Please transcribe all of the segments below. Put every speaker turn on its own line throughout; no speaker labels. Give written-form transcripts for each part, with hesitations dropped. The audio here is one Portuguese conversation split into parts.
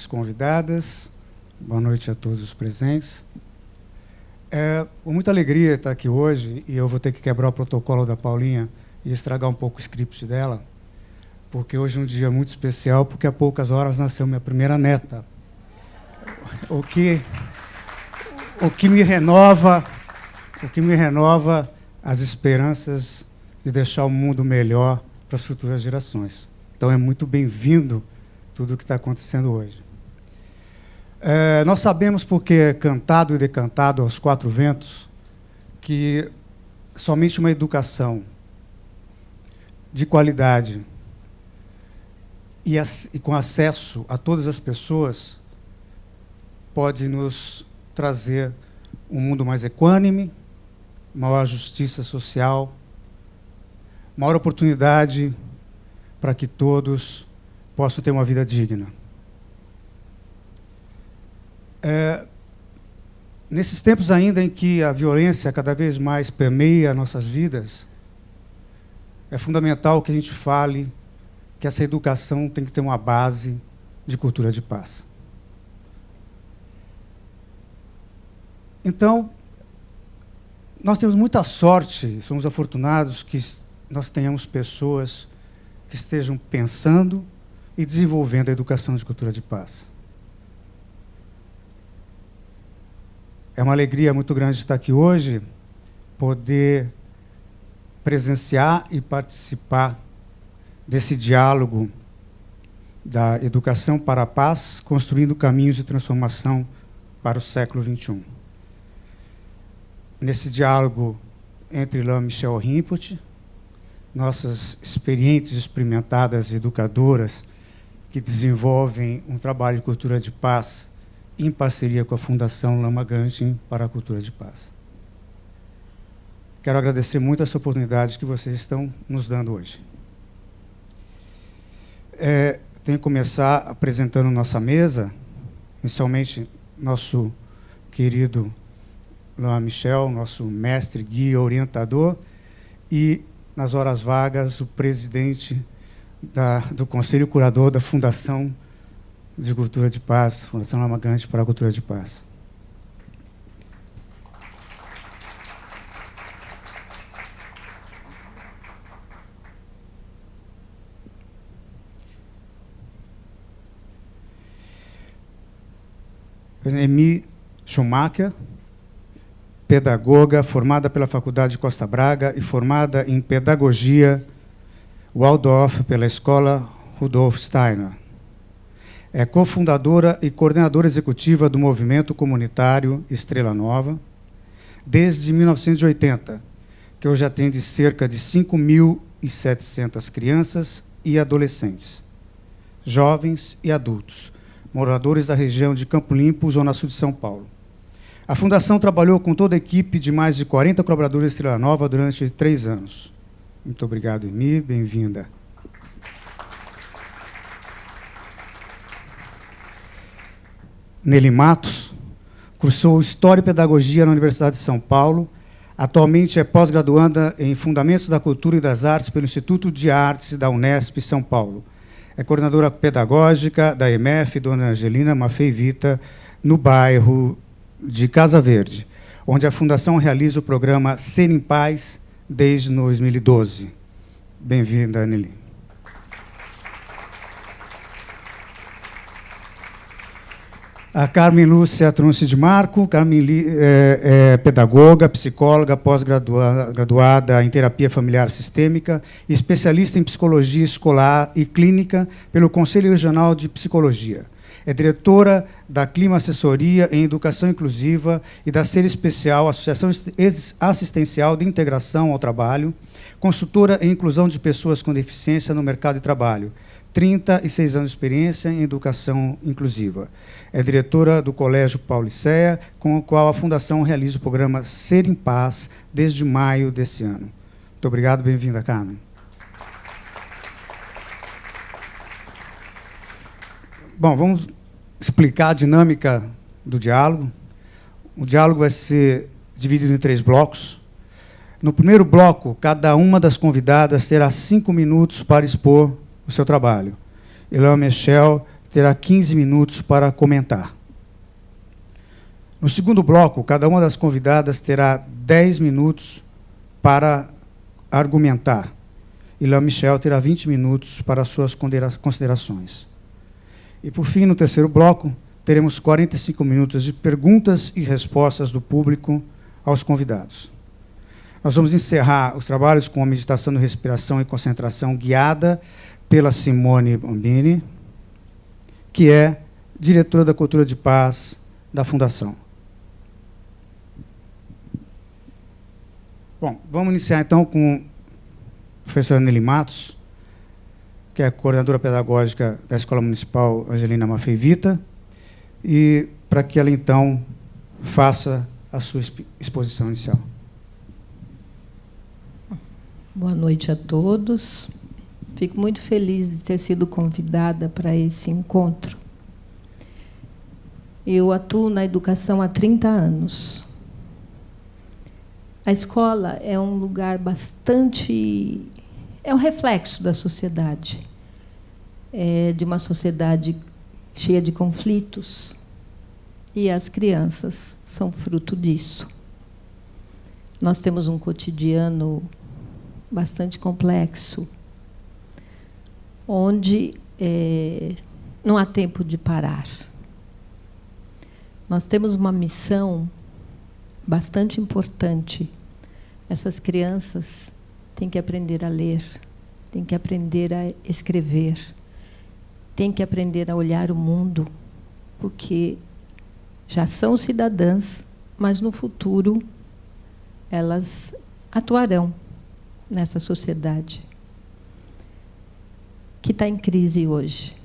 convidadas, boa noite a todos os presentes. Com muita alegria estar aqui hoje, e eu vou ter que quebrar o protocolo da Paulinha e estragar um pouco o script dela, porque hoje é um dia muito especial, porque há poucas horas nasceu minha primeira neta. O que me renova as esperanças de deixar o mundo melhor para as futuras gerações. Então é muito bem-vindo tudo o que está acontecendo hoje. Nós sabemos, porque é cantado e decantado aos quatro ventos, que somente uma educação de qualidade e com acesso a todas as pessoas pode nos trazer um mundo mais equânime, maior justiça social, maior oportunidade para que todos possam ter uma vida digna. Nesses tempos ainda em que a violência cada vez mais permeia nossas vidas, é fundamental que a gente fale que essa educação tem que ter uma base de cultura de paz. Então, nós temos muita sorte, somos afortunados que nós tenhamos pessoas que estejam pensando e desenvolvendo a educação de cultura de paz. É uma alegria muito grande estar aqui hoje, poder presenciar e participar desse diálogo da educação para a paz, construindo caminhos de transformação para o século XXI. Nesse diálogo entre Lama Michel Rinpoche, nossas experientes e experimentadas educadoras que desenvolvem um trabalho de cultura de paz em parceria com a Fundação Lama Gangchen para a Cultura de Paz. Quero agradecer muito essa oportunidade que vocês estão nos dando hoje. Tenho que começar apresentando nossa mesa, inicialmente nosso querido Lama Michel, nosso mestre, guia, orientador, e, nas horas vagas, o presidente do Conselho Curador da Fundação de Cultura de Paz, Fundação Lama Gangchen para a Cultura de Paz. Emi Schumacher, pedagoga, formada pela Faculdade de Costa Braga e formada em Pedagogia Waldorf pela Escola Rudolf Steiner. É cofundadora e coordenadora executiva do movimento comunitário Estrela Nova, desde 1980, que hoje atende cerca de 5.700 crianças e adolescentes, jovens e adultos, moradores da região de Campo Limpo, Zona Sul de São Paulo. A Fundação trabalhou com toda a equipe de mais de 40 colaboradores de Estrela Nova durante 3 anos. Muito obrigado, Emi, bem-vinda. Nelly Matos cursou História e Pedagogia na Universidade de São Paulo. Atualmente é pós-graduanda em Fundamentos da Cultura e das Artes pelo Instituto de Artes da Unesp São Paulo. É coordenadora pedagógica da EMF, Dona Angelina Maffei Vita, no bairro de Casa Verde, onde a Fundação realiza o programa Ser em Paz desde 2012. Bem-vinda, Nelly. A Carmen Lúcia Tronci de Marco. Carmen é pedagoga, psicóloga, pós-graduada em terapia familiar sistêmica, especialista em psicologia escolar e clínica pelo Conselho Regional de Psicologia. É diretora da Clima Assessoria em Educação Inclusiva e da Ser Especial, Associação Assistencial de Integração ao Trabalho, consultora em inclusão de pessoas com deficiência no mercado de trabalho. 36 anos de experiência em educação inclusiva. É diretora do Colégio Paulicéia, com o qual a Fundação realiza o programa Ser em Paz desde maio desse ano. Muito obrigado, bem-vinda, Carmen. Bom, vamos explicar a dinâmica do diálogo. O diálogo vai ser dividido em 3 blocos. No primeiro bloco, cada uma das convidadas terá 5 minutos para expor o seu trabalho. Lama Michel terá 15 minutos para comentar. No segundo bloco, cada uma das convidadas terá 10 minutos para argumentar. E Léo Michel terá 20 minutos para suas considerações. E, por fim, no terceiro bloco, teremos 45 minutos de perguntas e respostas do público aos convidados. Nós vamos encerrar os trabalhos com a meditação de respiração e concentração guiada pela Simone Bombini, que é diretora da Cultura de Paz da Fundação. Bom, vamos iniciar então com a professora Nelly Matos, que é a coordenadora pedagógica da Escola Municipal Angelina Maffei Vita, e para que ela, então, faça a sua exposição inicial.
Boa noite a todos. Fico muito feliz de ter sido convidada para esse encontro. Eu atuo na educação há 30 anos. A escola é um lugar bastante... é um reflexo da sociedade. É de uma sociedade cheia de conflitos. E as crianças são fruto disso. Nós temos um cotidiano bastante complexo, onde não há tempo de parar. Nós temos uma missão bastante importante. Essas crianças têm que aprender a ler, têm que aprender a escrever, têm que aprender a olhar o mundo, porque já são cidadãs, mas no futuro elas atuarão nessa sociedade que está em crise hoje.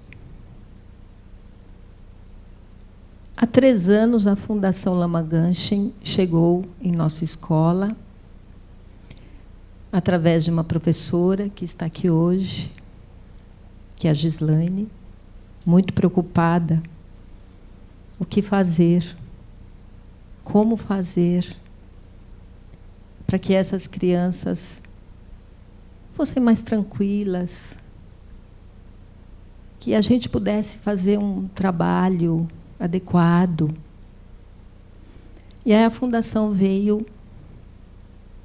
Há 3 anos, a Fundação Lama Ganchen chegou em nossa escola, através de uma professora que está aqui hoje, que é a Gislaine, muito preocupada. O que fazer? Como fazer para que essas crianças fossem mais tranquilas, que a gente pudesse fazer um trabalho adequado. E aí a Fundação veio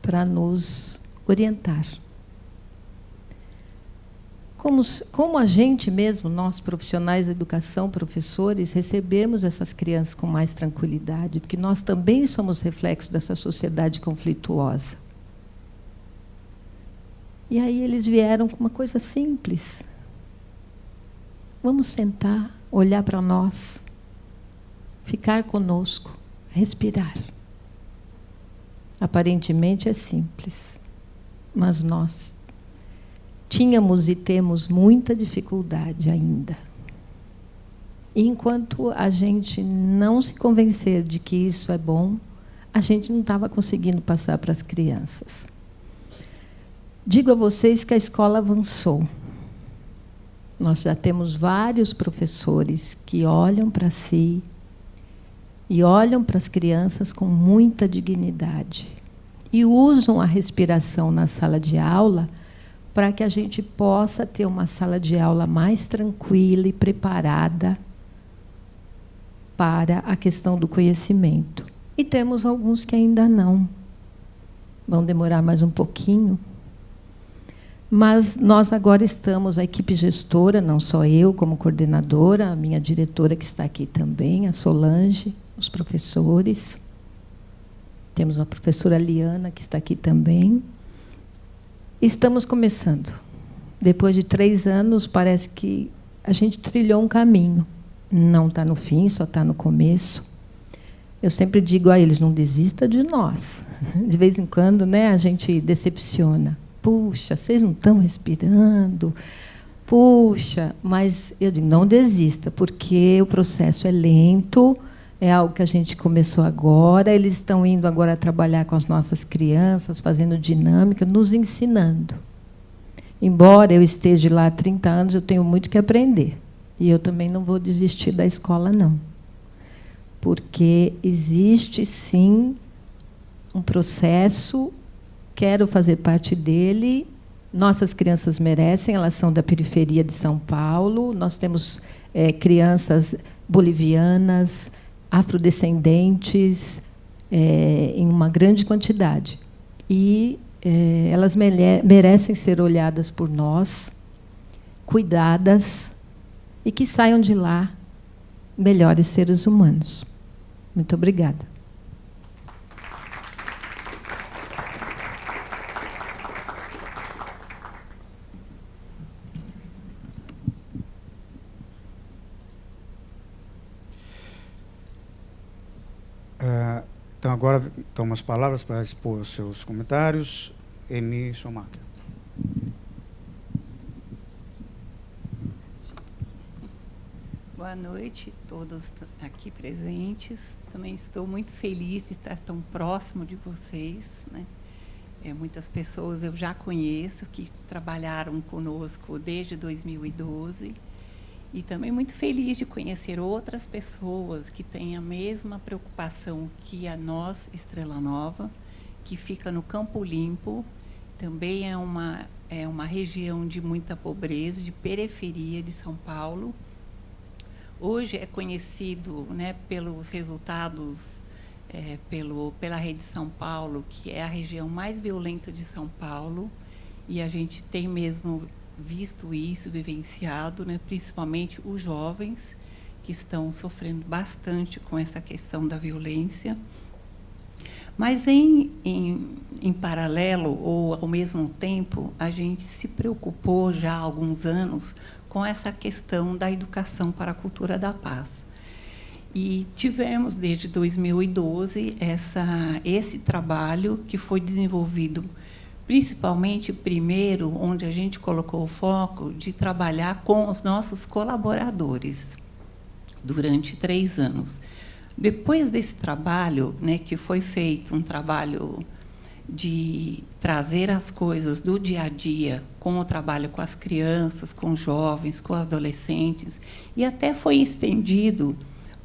para nos orientar. Como a gente mesmo, nós profissionais da educação, professores, recebemos essas crianças com mais tranquilidade, porque nós também somos reflexo dessa sociedade conflituosa. E aí eles vieram com uma coisa simples. Vamos sentar, olhar para nós, ficar conosco, respirar. Aparentemente é simples, mas nós tínhamos e temos muita dificuldade ainda. E enquanto a gente não se convencer de que isso é bom, a gente não estava conseguindo passar para as crianças. Digo a vocês que a escola avançou. Nós já temos vários professores que olham para si e olham para as crianças com muita dignidade e usam a respiração na sala de aula para que a gente possa ter uma sala de aula mais tranquila e preparada para a questão do conhecimento. E temos alguns que ainda não. Vão demorar mais um pouquinho. Mas nós agora estamos, a equipe gestora, não só eu como coordenadora, a minha diretora que está aqui também, a Solange, os professores. Temos uma professora Liana que está aqui também. Estamos começando. Depois de 3 anos, parece que a gente trilhou um caminho. Não está no fim, só está no começo. Eu sempre digo a eles, não desista de nós. De vez em quando, né, a gente decepciona. Puxa, vocês não estão respirando. Puxa, mas eu digo, não desista, porque o processo é lento, é algo que a gente começou agora, eles estão indo agora trabalhar com as nossas crianças, fazendo dinâmica, nos ensinando. Embora eu esteja lá há 30 anos, eu tenho muito que aprender. E eu também não vou desistir da escola, não. Porque existe, sim, um processo, quero fazer parte dele. Nossas crianças merecem, elas são da periferia de São Paulo, nós temos crianças bolivianas, afrodescendentes, em uma grande quantidade. E elas merecem ser olhadas por nós, cuidadas, e que saiam de lá melhores seres humanos. Muito obrigada.
Então, agora, tomo as palavras para expor os seus comentários. Emi Schumacher.
Boa noite a todos aqui presentes. Também estou muito feliz de estar tão próximo de vocês, né? Muitas pessoas eu já conheço que trabalharam conosco desde 2012. E também muito feliz de conhecer outras pessoas que têm a mesma preocupação que a nós, Estrela Nova, que fica no Campo Limpo. Também é uma região de muita pobreza, de periferia de São Paulo. Hoje é conhecido, né, pelos resultados, pela Rede São Paulo, que é a região mais violenta de São Paulo, e a gente tem mesmo visto isso, vivenciado, né, principalmente os jovens, que estão sofrendo bastante com essa questão da violência. Mas, em paralelo, ou ao mesmo tempo, a gente se preocupou já há alguns anos com essa questão da educação para a cultura da paz. E tivemos, desde 2012, esse trabalho que foi desenvolvido principalmente, primeiro, onde a gente colocou o foco de trabalhar com os nossos colaboradores durante 3 anos. Depois desse trabalho, né, que foi feito um trabalho de trazer as coisas do dia a dia, com o trabalho com as crianças, com os jovens, com os adolescentes, e até foi estendido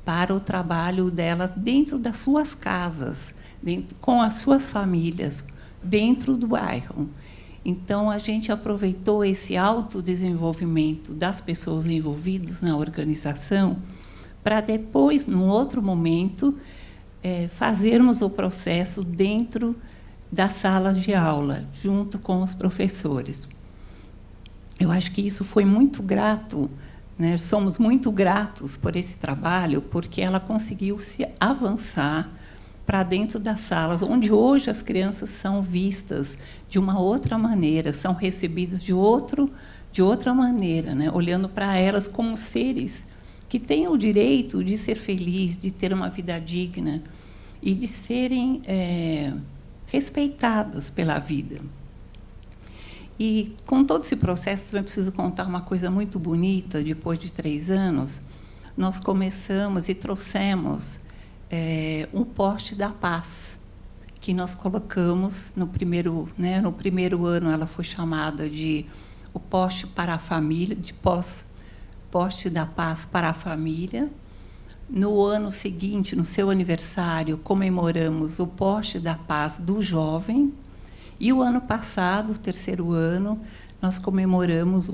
para o trabalho delas dentro das suas casas, com as suas famílias, dentro do bairro. Então, a gente aproveitou esse autodesenvolvimento das pessoas envolvidas na organização para depois, num outro momento, fazermos o processo dentro das salas de aula, junto com os professores. Eu acho que isso foi muito grato, né? Somos muito gratos por esse trabalho, porque ela conseguiu se avançar para dentro das salas, onde hoje as crianças são vistas de uma outra maneira, são recebidas de outra maneira, né? Olhando para elas como seres que têm o direito de ser felizes, de ter uma vida digna e de serem respeitadas pela vida. E, com todo esse processo, também preciso contar uma coisa muito bonita. Depois de 3 anos, nós começamos e trouxemos um poste da paz, que nós colocamos no primeiro ano. Ela foi chamada de o poste para a família, de poste da paz para a família. No ano seguinte, no seu aniversário, comemoramos o poste da paz do jovem. E o ano passado, o 3º ano, nós comemoramos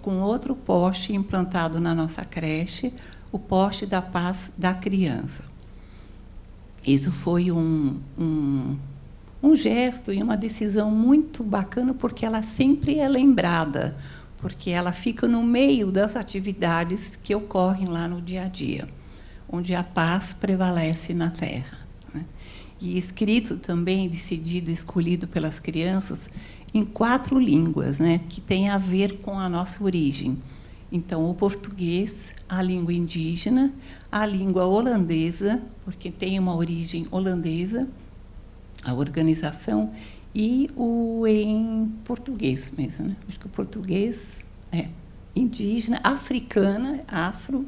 com outro poste implantado na nossa creche, o poste da paz da criança. Isso foi um gesto e uma decisão muito bacana, porque ela sempre é lembrada, porque ela fica no meio das atividades que ocorrem lá no dia a dia, onde a paz prevalece na Terra, né? E escrito também, decidido, escolhido pelas crianças, em 4 línguas, né, que tem a ver com a nossa origem. Então, o português, a língua indígena, a língua holandesa, porque tem uma origem holandesa, a organização, e o em português mesmo, né? Acho que o português é indígena, africana, afro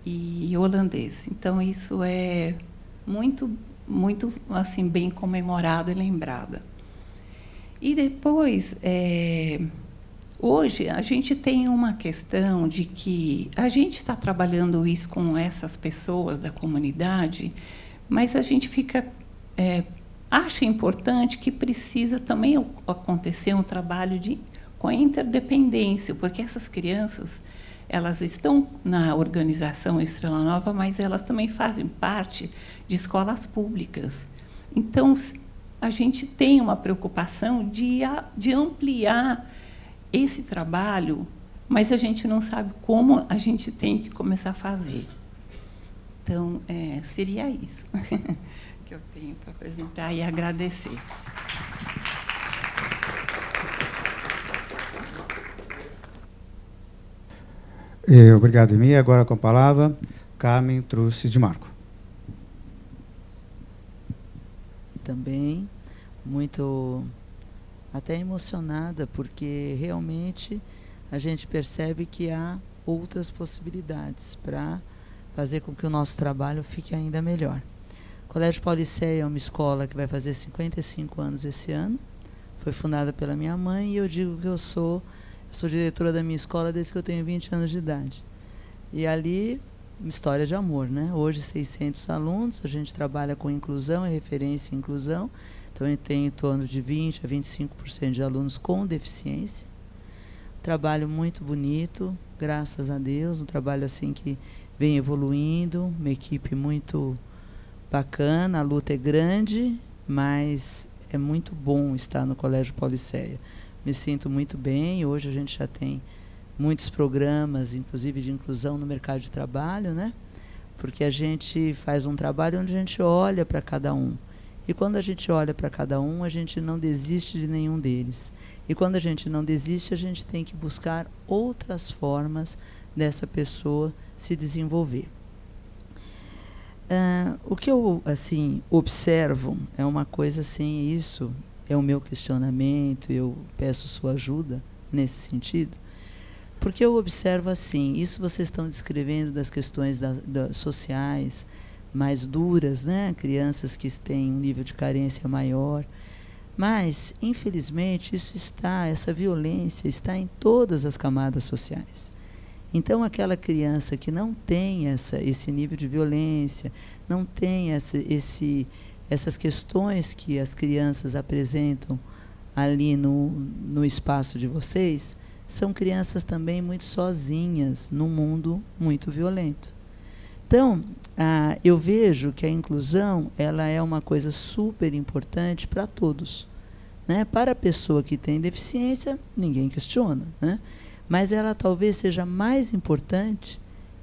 e holandês. Então, isso é muito, muito assim, bem comemorado e lembrado. E depois, hoje, a gente tem uma questão de que a gente está trabalhando isso com essas pessoas da comunidade, mas a gente acha importante que precisa também acontecer um trabalho com a interdependência, porque essas crianças, elas estão na organização Estrela Nova, mas elas também fazem parte de escolas públicas. Então, a gente tem uma preocupação de ampliar esse trabalho, mas a gente não sabe como a gente tem que começar a fazer. Então, seria isso que eu tenho para apresentar e agradecer.
Obrigado, Emi. Agora com a palavra, Carmen Truce de Marco.
Também muito até emocionada, porque realmente a gente percebe que há outras possibilidades para fazer com que o nosso trabalho fique ainda melhor. O Colégio Pauliceia é uma escola que vai fazer 55 anos esse ano. Foi fundada pela minha mãe e eu digo que eu sou diretora da minha escola desde que eu tenho 20 anos de idade. E ali, uma história de amor, né? Hoje, 600 alunos, a gente trabalha com inclusão e referência em inclusão. Então, a gente tem em torno de 20% a 25% de alunos com deficiência. Trabalho muito bonito, graças a Deus, um trabalho assim que vem evoluindo, uma equipe muito bacana, a luta é grande, mas é muito bom estar no Colégio Pauliceia. Me sinto muito bem, hoje a gente já tem muitos programas, inclusive de inclusão no mercado de trabalho, né? Porque a gente faz um trabalho onde a gente olha para cada um. E quando a gente olha para cada um, a gente não desiste de nenhum deles. E quando a gente não desiste, a gente tem que buscar outras formas dessa pessoa se desenvolver. O que eu assim observo é uma coisa assim, isso é o meu questionamento, eu peço sua ajuda nesse sentido, porque eu observo assim, isso vocês estão descrevendo das questões sociais mais duras, né? Crianças que têm um nível de carência maior, mas, infelizmente, essa violência está em todas as camadas sociais. Então, aquela criança que não tem esse nível de violência, não tem essas questões que as crianças apresentam ali no espaço de vocês, são crianças também muito sozinhas num mundo muito violento. Então, eu vejo que a inclusão ela é uma coisa super importante para todos, né? Para a pessoa que tem deficiência, ninguém questiona, né? Mas ela talvez seja mais importante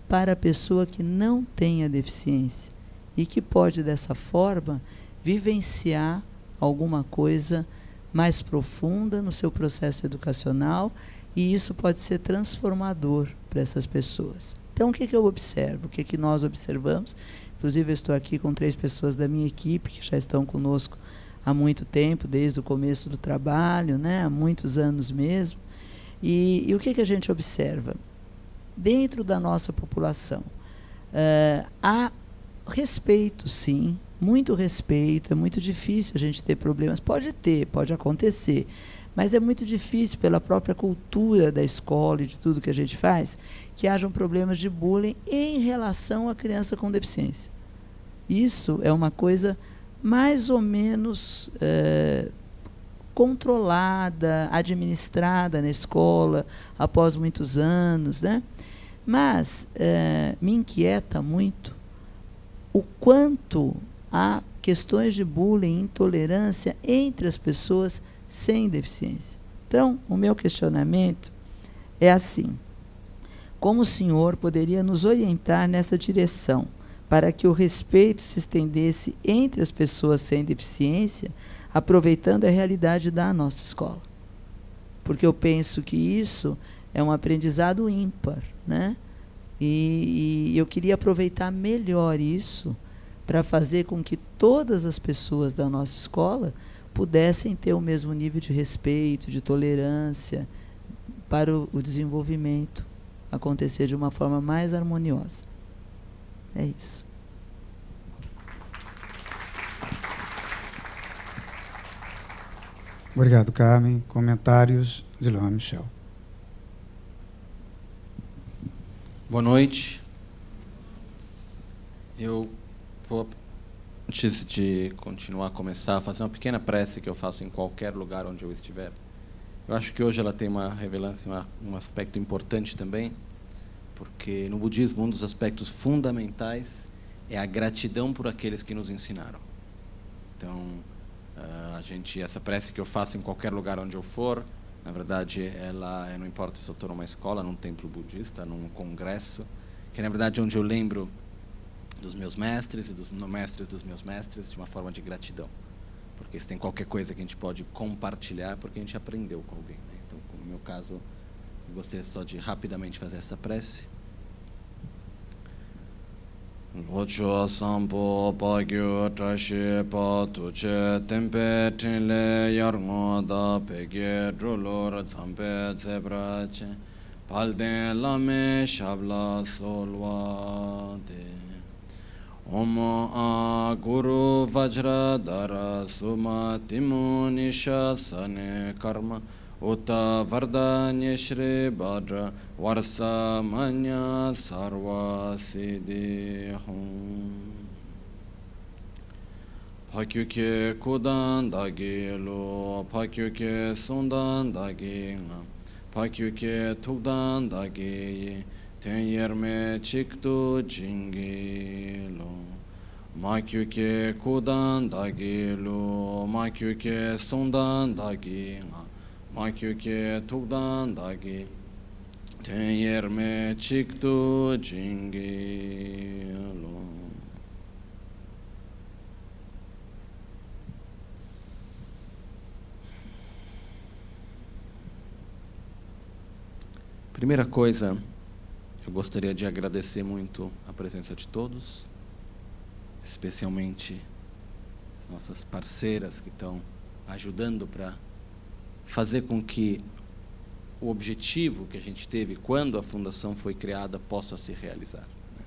para a pessoa que não tem a deficiência e que pode, dessa forma, vivenciar alguma coisa mais profunda no seu processo educacional, e isso pode ser transformador para essas pessoas. Então, o que eu observo? O que nós observamos? Inclusive, eu estou aqui com 3 pessoas da minha equipe que já estão conosco há muito tempo, desde o começo do trabalho, né? Há muitos anos mesmo. E o que a gente observa? Dentro da nossa população, há respeito, sim, muito respeito, é muito difícil a gente ter problemas. Pode acontecer, mas é muito difícil, pela própria cultura da escola e de tudo que a gente faz, que hajam problemas de bullying em relação à criança com deficiência. Isso é uma coisa mais ou menos controlada, administrada na escola, após muitos anos, né? Mas me inquieta muito o quanto há questões de bullying e intolerância entre as pessoas sem deficiência. Então, o meu questionamento é assim: como o senhor poderia nos orientar nessa direção para que o respeito se estendesse entre as pessoas sem deficiência, aproveitando a realidade da nossa escola? Porque eu penso que isso é um aprendizado ímpar, né? E eu queria aproveitar melhor isso para fazer com que todas as pessoas da nossa escola pudessem ter o mesmo nível de respeito, de tolerância, para o desenvolvimento acontecer de uma forma mais harmoniosa. É isso.
Obrigado, Carmen. Comentários de Luan Michel.
Boa noite. Eu vou, antes de começar, fazer uma pequena prece que eu faço em qualquer lugar onde eu estiver. Eu acho que hoje ela tem uma relevância, um aspecto importante também, porque no budismo um dos aspectos fundamentais é a gratidão por aqueles que nos ensinaram. Então, essa prece que eu faço em qualquer lugar onde eu for, na verdade, não importa se eu estou numa escola, num templo budista, num congresso, que na verdade é onde eu lembro dos meus mestres e dos mestres dos meus mestres de uma forma de gratidão. Porque se tem qualquer coisa que a gente pode compartilhar, porque a gente aprendeu com alguém, né? Então, no meu caso, eu gostaria só de rapidamente fazer essa prece. Locho sampo pagyo trashi pa tuche tempe trinle yarngo da pege drolor zampe zebrache palden lame shabla solwa de Om a Guru Vajra Dara Suma Timu Nisha Sane Karma Uta Vardanya Shri Bhadra Varsa Manya Sarva Siddhi Hum Pakyuke Kudan Dagi Lo Pakyuke Sundan Dagi Nga Pakyuke Tukdan Dagi Tenyerme Chiktu Jingilo Makyuke Kudan Dagilo Makyuke Sundan Dagi Makyuke Tukdan Dagi Tenyerme Chiktu Jingilo. Primeira coisa, eu gostaria de agradecer muito a presença de todos, especialmente as nossas parceiras que estão ajudando para fazer com que o objetivo que a gente teve quando a fundação foi criada possa se realizar, né?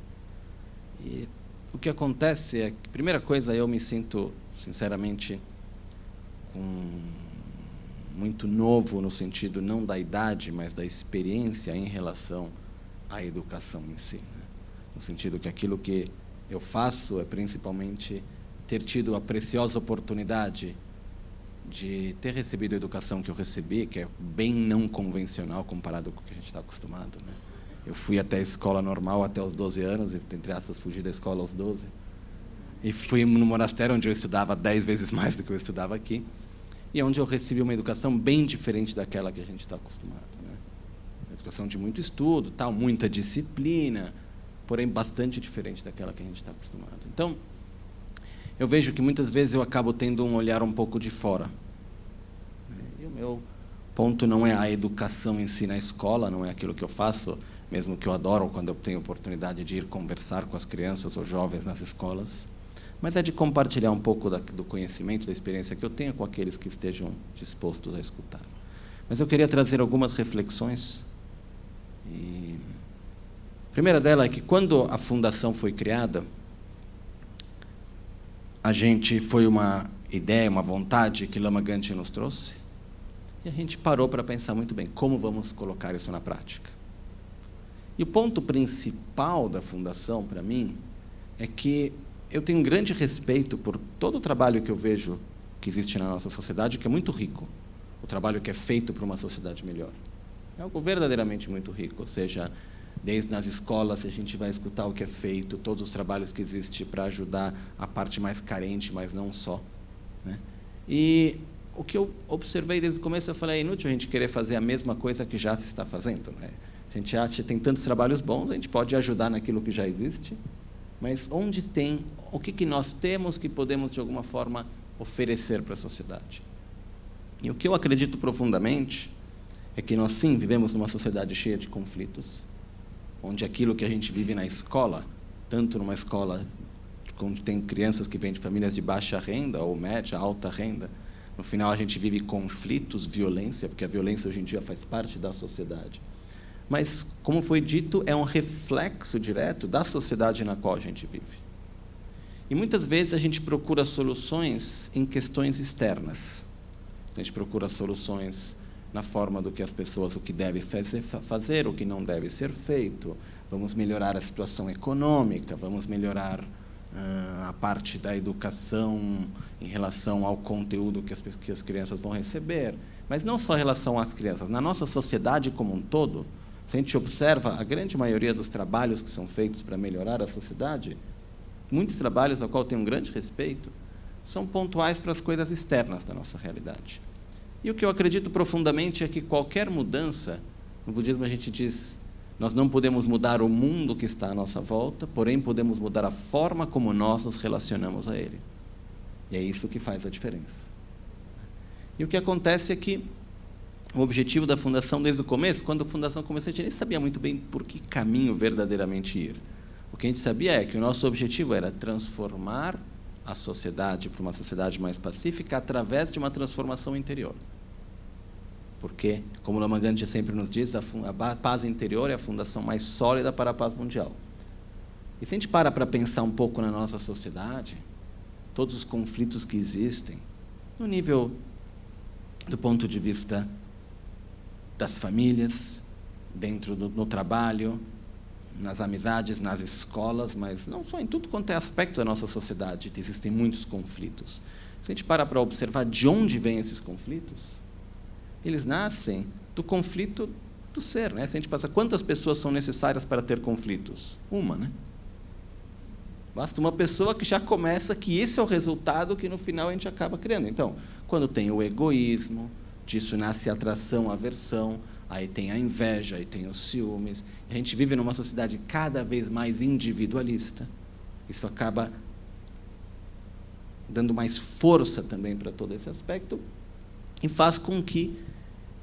E o que acontece é que, primeira coisa, eu me sinto, sinceramente, muito novo no sentido não da idade, mas da experiência em relação à educação em si, né? No sentido que aquilo que eu faço é principalmente ter tido a preciosa oportunidade de ter recebido a educação que eu recebi, que é bem não convencional comparado com o que a gente está acostumado, né? Eu fui até a escola normal até os 12 anos, e, entre aspas, fugi da escola aos 12. E fui no monastério onde eu estudava 10 vezes mais do que eu estudava aqui, e onde eu recebi uma educação bem diferente daquela que a gente está acostumado, né? Uma educação de muito estudo, tal, muita disciplina, porém bastante diferente daquela que a gente está acostumado. Então, eu vejo que muitas vezes eu acabo tendo um olhar um pouco de fora. E o meu ponto não é a educação em si na escola, não é aquilo que eu faço, mesmo que eu adoro quando eu tenho oportunidade de ir conversar com as crianças ou jovens nas escolas, mas é de compartilhar um pouco do conhecimento, da experiência que eu tenho com aqueles que estejam dispostos a escutar. Mas eu queria trazer algumas reflexões. E a primeira delas é que, quando a fundação foi criada, foi uma ideia, uma vontade que Lama Gangchen nos trouxe, e a gente parou para pensar muito bem como vamos colocar isso na prática. E o ponto principal da fundação, para mim, é que eu tenho um grande respeito por todo o trabalho que eu vejo que existe na nossa sociedade, que é muito rico. O trabalho que é feito para uma sociedade melhor. É algo verdadeiramente muito rico, ou seja, desde nas escolas a gente vai escutar o que é feito, todos os trabalhos que existem para ajudar a parte mais carente, mas não só, né? E o que eu observei desde o começo, eu falei, é inútil a gente querer fazer a mesma coisa que já se está fazendo, né? A gente acha que tem tantos trabalhos bons, a gente pode ajudar naquilo que já existe, mas onde tem, o que nós temos que podemos, de alguma forma, oferecer para a sociedade? E o que eu acredito profundamente é que nós, sim, vivemos numa sociedade cheia de conflitos, onde aquilo que a gente vive na escola, tanto numa escola onde tem crianças que vêm de famílias de baixa renda ou média, alta renda, no final a gente vive conflitos, violência, porque a violência hoje em dia faz parte da sociedade. Mas, como foi dito, é um reflexo direto da sociedade na qual a gente vive. E muitas vezes a gente procura soluções em questões externas. A gente procura soluções na forma do que as pessoas, o que deve fazer, o que não deve ser feito. Vamos melhorar a situação econômica, vamos melhorar a parte da educação em relação ao conteúdo que as crianças vão receber. Mas não só em relação às crianças. Na nossa sociedade como um todo, Se a gente observa a grande maioria dos trabalhos que são feitos para melhorar a sociedade, muitos trabalhos ao qual eu tenho um grande respeito, são pontuais para as coisas externas da nossa realidade. E o que eu acredito profundamente é que qualquer mudança, no budismo a gente diz, nós não podemos mudar o mundo que está à nossa volta, porém podemos mudar a forma como nós nos relacionamos a ele. E é isso que faz a diferença. E o que acontece é que o objetivo da Fundação desde o começo, quando a Fundação começou, a gente nem sabia muito bem por que caminho verdadeiramente ir. O que a gente sabia é que o nosso objetivo era transformar a sociedade para uma sociedade mais pacífica através de uma transformação interior. Porque, como Lama Gandhi sempre nos diz, a paz interior é a fundação mais sólida para a paz mundial. E se a gente para pensar um pouco na nossa sociedade, todos os conflitos que existem, no nível do ponto de vista das famílias, dentro no trabalho, nas amizades, nas escolas, mas não só em tudo quanto é aspecto da nossa sociedade, existem muitos conflitos. Se a gente para observar de onde vêm esses conflitos, eles nascem do conflito do ser, né? Se a gente pensa quantas pessoas são necessárias para ter conflitos? Uma, né? Basta uma pessoa que já começa que esse é o resultado que no final a gente acaba criando. Então, quando tem o egoísmo, disso nasce a atração, a aversão, aí tem a inveja, aí tem os ciúmes. A gente vive numa sociedade cada vez mais individualista. Isso acaba dando mais força também para todo esse aspecto e faz com que,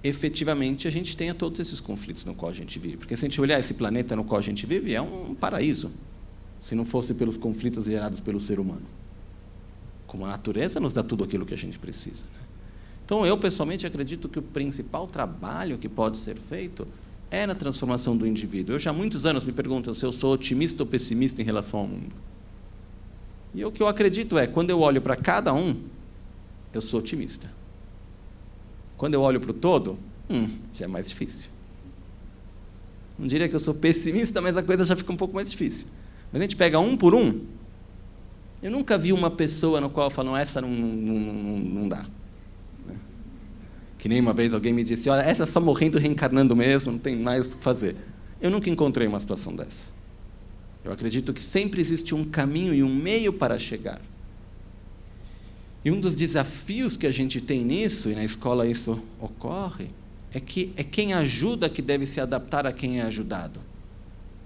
efetivamente, a gente tenha todos esses conflitos no qual a gente vive. Porque se a gente olhar esse planeta no qual a gente vive, é um paraíso, se não fosse pelos conflitos gerados pelo ser humano. Como a natureza nos dá tudo aquilo que a gente precisa, né? Então, eu, pessoalmente, acredito que o principal trabalho que pode ser feito é na transformação do indivíduo. Eu, já há muitos anos, me perguntam se eu sou otimista ou pessimista em relação ao mundo. E o que eu acredito é, quando eu olho para cada um, eu sou otimista. Quando eu olho para o todo, já é mais difícil. Não diria que eu sou pessimista, mas a coisa já fica um pouco mais difícil. Mas a gente pega um por um, eu nunca vi uma pessoa no qual eu falo, não, essa não dá. Que nem uma vez alguém me disse, olha, essa é só morrendo e reencarnando mesmo, não tem mais o que fazer. Eu nunca encontrei uma situação dessa. Eu acredito que sempre existe um caminho e um meio para chegar. E um dos desafios que a gente tem nisso, e na escola isso ocorre, é que é quem ajuda que deve se adaptar a quem é ajudado,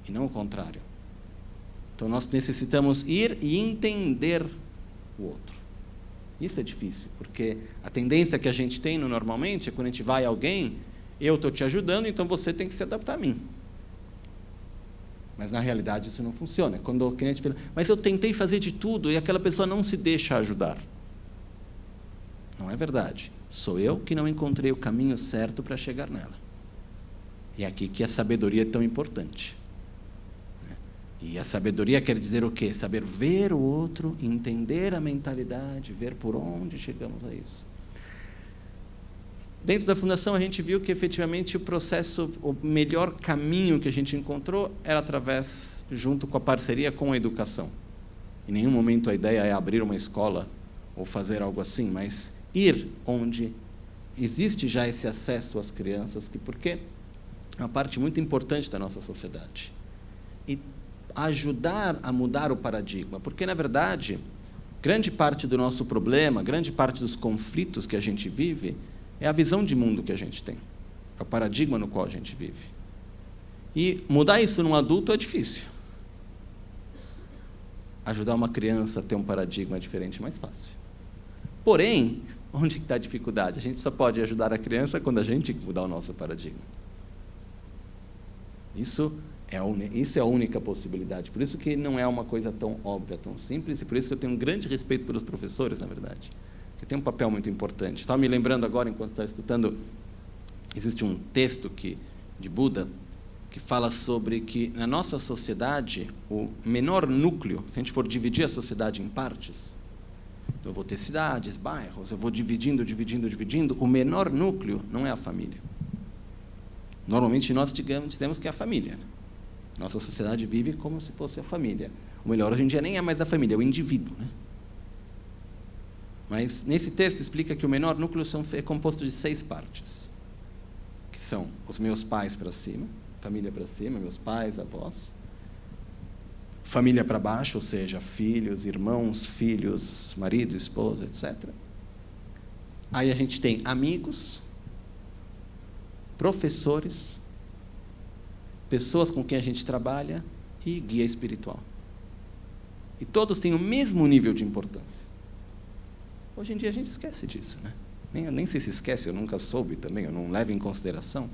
e não o contrário. Então, nós necessitamos ir e entender o outro. Isso é difícil, porque a tendência que a gente tem normalmente é quando a gente vai a alguém, eu estou te ajudando, então você tem que se adaptar a mim. Mas, na realidade, isso não funciona. Quando o cliente fala, mas eu tentei fazer de tudo e aquela pessoa não se deixa ajudar. Não é verdade. Sou eu que não encontrei o caminho certo para chegar nela. E é aqui que a sabedoria é tão importante. E a sabedoria quer dizer o quê? Saber ver o outro, entender a mentalidade, ver por onde chegamos a isso. Dentro da Fundação, a gente viu que, efetivamente, o processo, o melhor caminho que a gente encontrou era através, junto com a parceria com a educação. Em nenhum momento a ideia é abrir uma escola ou fazer algo assim, mas ir onde existe já esse acesso às crianças, porque é uma parte muito importante da nossa sociedade. E ajudar a mudar o paradigma, porque, na verdade, grande parte do nosso problema, grande parte dos conflitos que a gente vive, é a visão de mundo que a gente tem, é o paradigma no qual a gente vive. E mudar isso num adulto é difícil. Ajudar uma criança a ter um paradigma diferente é mais fácil. Porém, onde está a dificuldade? A gente só pode ajudar a criança quando a gente mudar o nosso paradigma. Isso é a única possibilidade. Por isso que não é uma coisa tão óbvia, tão simples, e por isso que eu tenho um grande respeito pelos professores, na verdade, que tem um papel muito importante. Estava me lembrando agora, enquanto estava escutando, existe um texto de Buda que fala sobre que, na nossa sociedade, o menor núcleo, se a gente for dividir a sociedade em partes, eu vou ter cidades, bairros, eu vou dividindo, o menor núcleo não é a família. Normalmente, nós dizemos que é a família. Nossa sociedade vive como se fosse a família. O melhor, hoje em dia, nem é mais a família, é o indivíduo, né? Mas, nesse texto, explica que o menor núcleo é composto de 6 partes, que são os meus pais para cima, família para cima, meus pais, avós. Família para baixo, ou seja, filhos, irmãos, filhos, marido, esposa, etc. Aí a gente tem amigos, professores, pessoas com quem a gente trabalha e guia espiritual. E todos têm o mesmo nível de importância. Hoje em dia a gente esquece disso, né? Nem sei se esquece, eu nunca soube também, eu não levo em consideração.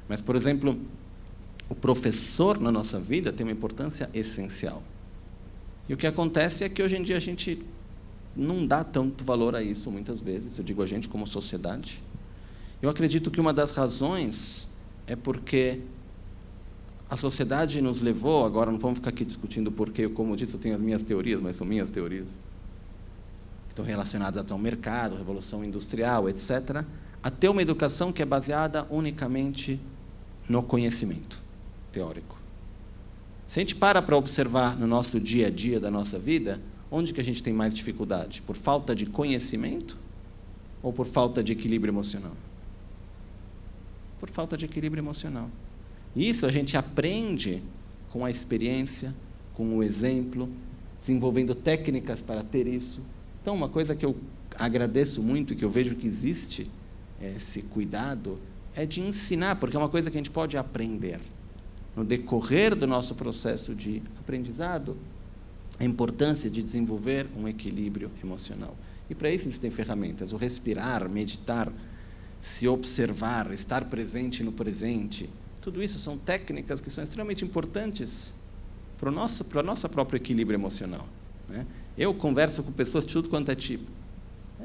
Mas, por exemplo, o professor na nossa vida tem uma importância essencial. E o que acontece é que hoje em dia a gente não dá tanto valor a isso, muitas vezes, eu digo a gente como sociedade. Eu acredito que uma das razões é porque a sociedade nos levou, agora não vamos ficar aqui discutindo porquê, como eu disse, eu tenho as minhas teorias, mas são minhas teorias, estão relacionadas ao mercado, revolução industrial, etc., a ter uma educação que é baseada unicamente no conhecimento teórico. Se a gente para observar no nosso dia a dia da nossa vida, onde que a gente tem mais dificuldade? Por falta de conhecimento ou por falta de equilíbrio emocional? Por falta de equilíbrio emocional. Isso a gente aprende com a experiência, com o exemplo, desenvolvendo técnicas para ter isso. Então, uma coisa que eu agradeço muito e que eu vejo que existe esse cuidado é de ensinar, porque é uma coisa que a gente pode aprender. No decorrer do nosso processo de aprendizado, a importância de desenvolver um equilíbrio emocional. E para isso existem ferramentas, o respirar, meditar, se observar, estar presente no presente. Tudo isso são técnicas que são extremamente importantes para o nosso próprio equilíbrio emocional, né? Eu converso com pessoas de tudo quanto é tipo.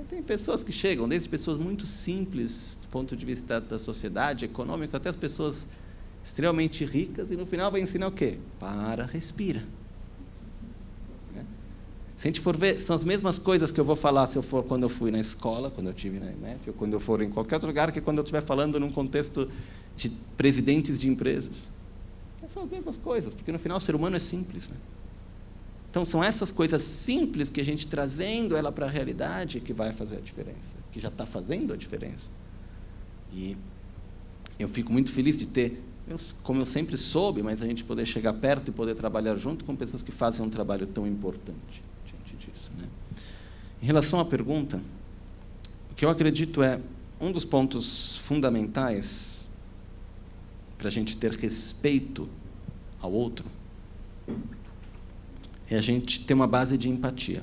Tem pessoas que chegam, desde pessoas muito simples, do ponto de vista da sociedade, econômica, até as pessoas extremamente ricas, e no final vai ensinar o quê? Para, respira. Se a gente for ver, são as mesmas coisas que eu vou falar se eu for quando eu fui na escola, quando eu estive na IMF, ou quando eu for em qualquer outro lugar, que quando eu estiver falando num contexto de presidentes de empresas. São as mesmas coisas, porque no final o ser humano é simples, né? Então, são essas coisas simples que a gente trazendo ela para a realidade que vai fazer a diferença, que já está fazendo a diferença. E eu fico muito feliz de ter, como eu sempre soube, mas a gente poder chegar perto e poder trabalhar junto com pessoas que fazem um trabalho tão importante diante disso, né? Em relação à pergunta, o que eu acredito é um dos pontos fundamentais para a gente ter respeito ao outro é a gente ter uma base de empatia.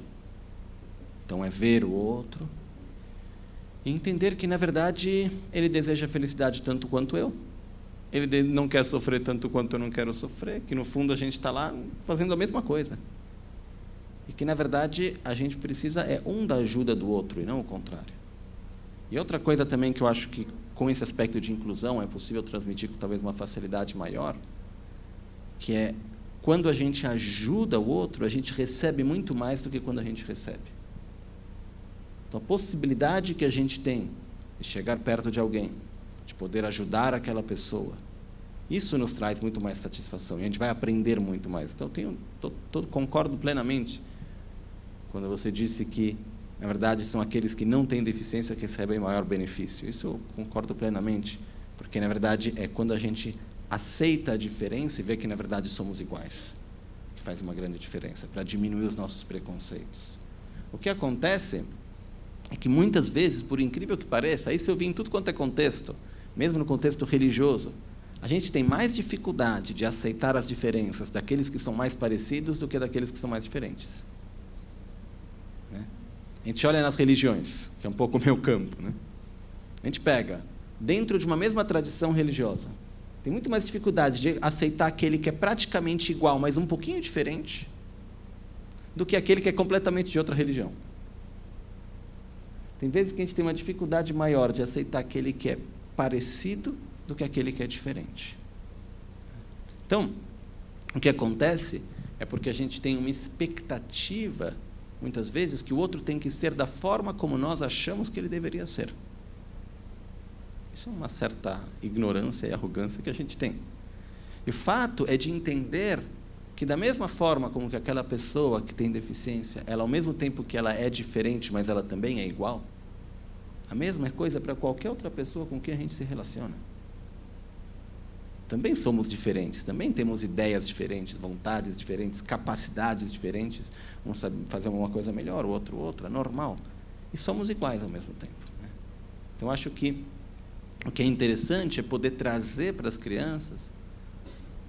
Então, é ver o outro e entender que, na verdade, ele deseja felicidade tanto quanto eu. Ele não quer sofrer tanto quanto eu não quero sofrer, que, no fundo, a gente está lá fazendo a mesma coisa. E que, na verdade, a gente precisa da ajuda do outro e não o contrário. E outra coisa também que eu acho que, com esse aspecto de inclusão, é possível transmitir com talvez uma facilidade maior, que é quando a gente ajuda o outro, a gente recebe muito mais do que quando a gente recebe. Então, a possibilidade que a gente tem de chegar perto de alguém, de poder ajudar aquela pessoa, isso nos traz muito mais satisfação e a gente vai aprender muito mais. Então, concordo plenamente quando você disse que, na verdade, são aqueles que não têm deficiência que recebem maior benefício. Isso eu concordo plenamente, porque, na verdade, é quando a gente aceita a diferença e vê que, na verdade, somos iguais, que faz uma grande diferença, para diminuir os nossos preconceitos. O que acontece é que, muitas vezes, por incrível que pareça, isso eu vi em tudo quanto é contexto, mesmo no contexto religioso, a gente tem mais dificuldade de aceitar as diferenças daqueles que são mais parecidos do que daqueles que são mais diferentes, né? A gente olha nas religiões, que é um pouco o meu campo, né? A gente pega, dentro de uma mesma tradição religiosa, tem muito mais dificuldade de aceitar aquele que é praticamente igual, mas um pouquinho diferente, do que aquele que é completamente de outra religião. Tem vezes que a gente tem uma dificuldade maior de aceitar aquele que é parecido do que aquele que é diferente. Então, o que acontece é porque a gente tem uma expectativa, muitas vezes, que o outro tem que ser da forma como nós achamos que ele deveria ser. Isso é uma certa ignorância e arrogância que a gente tem. E o fato é de entender que, da mesma forma como que aquela pessoa que tem deficiência, ela, ao mesmo tempo que ela é diferente, mas ela também é igual, a mesma coisa para qualquer outra pessoa com quem a gente se relaciona. Também somos diferentes, também temos ideias diferentes, vontades diferentes, capacidades diferentes. Um sabe fazer uma coisa melhor, o outro outra, normal. E somos iguais ao mesmo tempo, né? Então, acho que o que é interessante é poder trazer para as crianças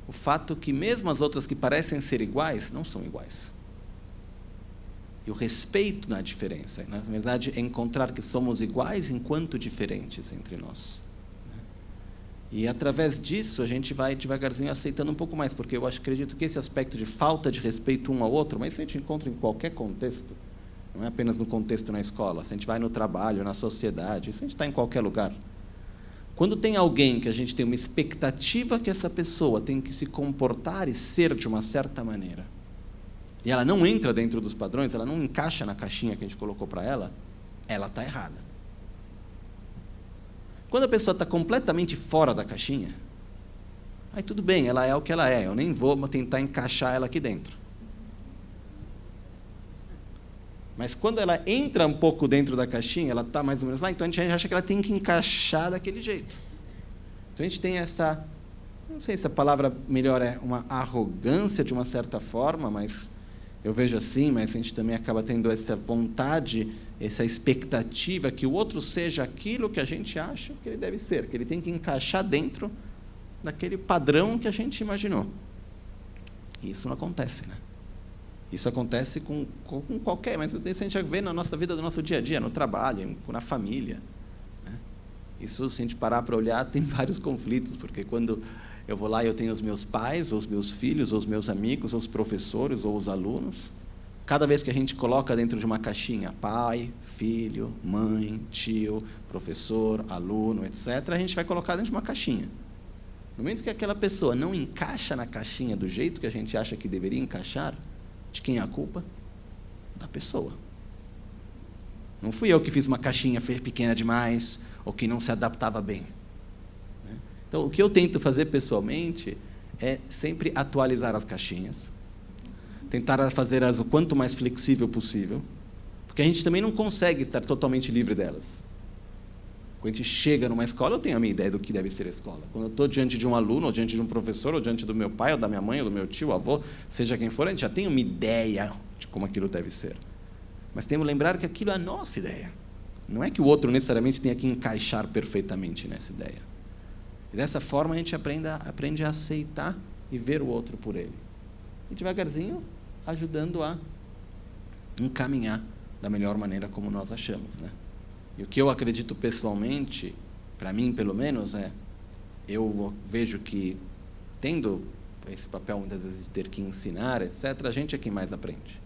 o fato que mesmo as outras que parecem ser iguais, não são iguais. E o respeito na diferença. Na verdade, é encontrar que somos iguais enquanto diferentes entre nós. E, através disso, a gente vai devagarzinho aceitando um pouco mais, porque eu acredito que esse aspecto de falta de respeito um ao outro, mas isso a gente encontra em qualquer contexto, não é apenas no contexto na escola, se a gente vai no trabalho, na sociedade, isso a gente está em qualquer lugar. Quando tem alguém que a gente tem uma expectativa que essa pessoa tem que se comportar e ser de uma certa maneira, e ela não entra dentro dos padrões, ela não encaixa na caixinha que a gente colocou para ela está errada. Quando a pessoa está completamente fora da caixinha, aí tudo bem, ela é o que ela é, eu nem vou tentar encaixar ela aqui dentro. Mas quando ela entra um pouco dentro da caixinha, ela está mais ou menos lá, então a gente acha que ela tem que encaixar daquele jeito. Então a gente tem essa, não sei se a palavra melhor é uma arrogância de uma certa forma, mas eu vejo assim, mas a gente também acaba tendo essa vontade, essa expectativa que o outro seja aquilo que a gente acha que ele deve ser, que ele tem que encaixar dentro daquele padrão que a gente imaginou. E isso não acontece, né? Isso acontece com qualquer, mas isso a gente já vê na nossa vida, do nosso dia a dia, no trabalho, na família, né? Isso, se a gente parar para olhar, tem vários conflitos, porque quando eu vou lá e eu tenho os meus pais, ou os meus filhos, ou os meus amigos, ou os professores, ou os alunos, cada vez que a gente coloca dentro de uma caixinha, pai, filho, mãe, tio, professor, aluno, etc., a gente vai colocar dentro de uma caixinha. No momento que aquela pessoa não encaixa na caixinha do jeito que a gente acha que deveria encaixar, de quem é a culpa? Da pessoa. Não fui eu que fiz uma caixinha pequena demais, ou que não se adaptava bem. Então, o que eu tento fazer pessoalmente é sempre atualizar as caixinhas, tentar fazer-as o quanto mais flexível possível, porque a gente também não consegue estar totalmente livre delas. Quando a gente chega numa escola, eu tenho a minha ideia do que deve ser a escola. Quando eu estou diante de um aluno, ou diante de um professor, ou diante do meu pai, ou da minha mãe, ou do meu tio, avô, seja quem for, a gente já tem uma ideia de como aquilo deve ser. Mas temos que lembrar que aquilo é a nossa ideia. Não é que o outro necessariamente tenha que encaixar perfeitamente nessa ideia. E dessa forma a gente aprende a aceitar e ver o outro por ele. E devagarzinho, ajudando a encaminhar da melhor maneira como nós achamos, né? E o que eu acredito pessoalmente, para mim pelo menos, eu vejo que, tendo esse papel muitas vezes de ter que ensinar, etc., a gente é quem mais aprende.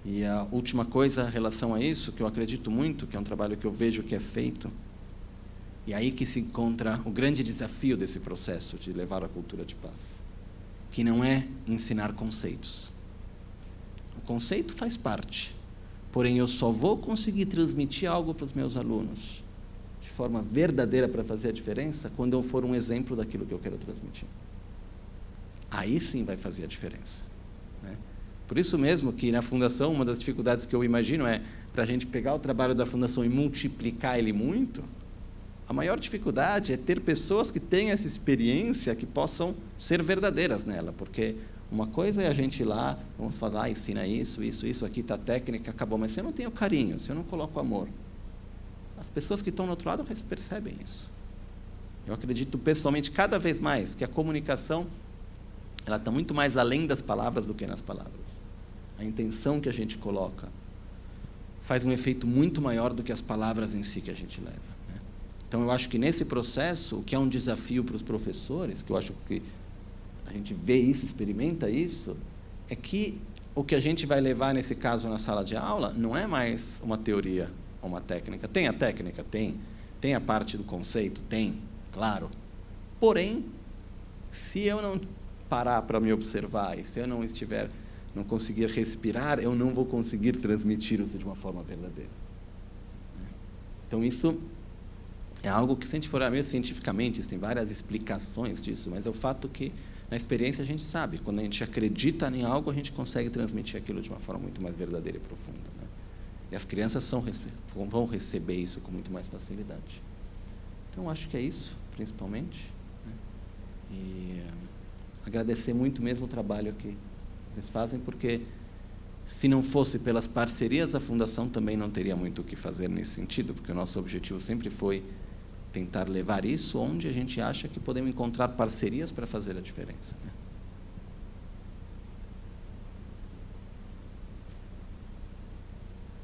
E a última coisa em relação a isso, que eu acredito muito, que é um trabalho que eu vejo que é feito, e aí que se encontra o grande desafio desse processo de levar a cultura de paz, que não é ensinar conceitos. O conceito faz parte, porém eu só vou conseguir transmitir algo para os meus alunos de forma verdadeira para fazer a diferença quando eu for um exemplo daquilo que eu quero transmitir. Aí sim vai fazer a diferença, né? Por isso mesmo que na Fundação, uma das dificuldades que eu imagino é, para a gente pegar o trabalho da Fundação e multiplicar ele muito, a maior dificuldade é ter pessoas que tenham essa experiência, que possam ser verdadeiras nela, porque uma coisa é a gente ir lá, vamos falar, ensina isso, aqui está a técnica, acabou, mas se eu não tenho carinho, se eu não coloco amor, as pessoas que estão no outro lado percebem isso. Eu acredito pessoalmente cada vez mais que a comunicação ela está muito mais além das palavras do que nas palavras. A intenção que a gente coloca faz um efeito muito maior do que as palavras em si que a gente leva, né? Então, eu acho que nesse processo, o que é um desafio para os professores, que eu acho que a gente vê isso, experimenta isso, é que o que a gente vai levar, nesse caso, na sala de aula, não é mais uma teoria ou uma técnica. Tem a técnica? Tem. Tem a parte do conceito? Tem, claro. Porém, se eu não parar para me observar, e se eu não conseguir respirar, eu não vou conseguir transmitir isso de uma forma verdadeira. Então, isso é algo que, se a gente for olhar mesmo cientificamente, tem várias explicações disso, mas é o fato que, na experiência, a gente sabe. Quando a gente acredita em algo, a gente consegue transmitir aquilo de uma forma muito mais verdadeira e profunda, né? E as crianças vão receber isso com muito mais facilidade. Então, acho que é isso, principalmente, né? E agradecer muito mesmo o trabalho que eles fazem, porque se não fosse pelas parcerias, a Fundação também não teria muito o que fazer nesse sentido, porque o nosso objetivo sempre foi tentar levar isso onde a gente acha que podemos encontrar parcerias para fazer a diferença, né?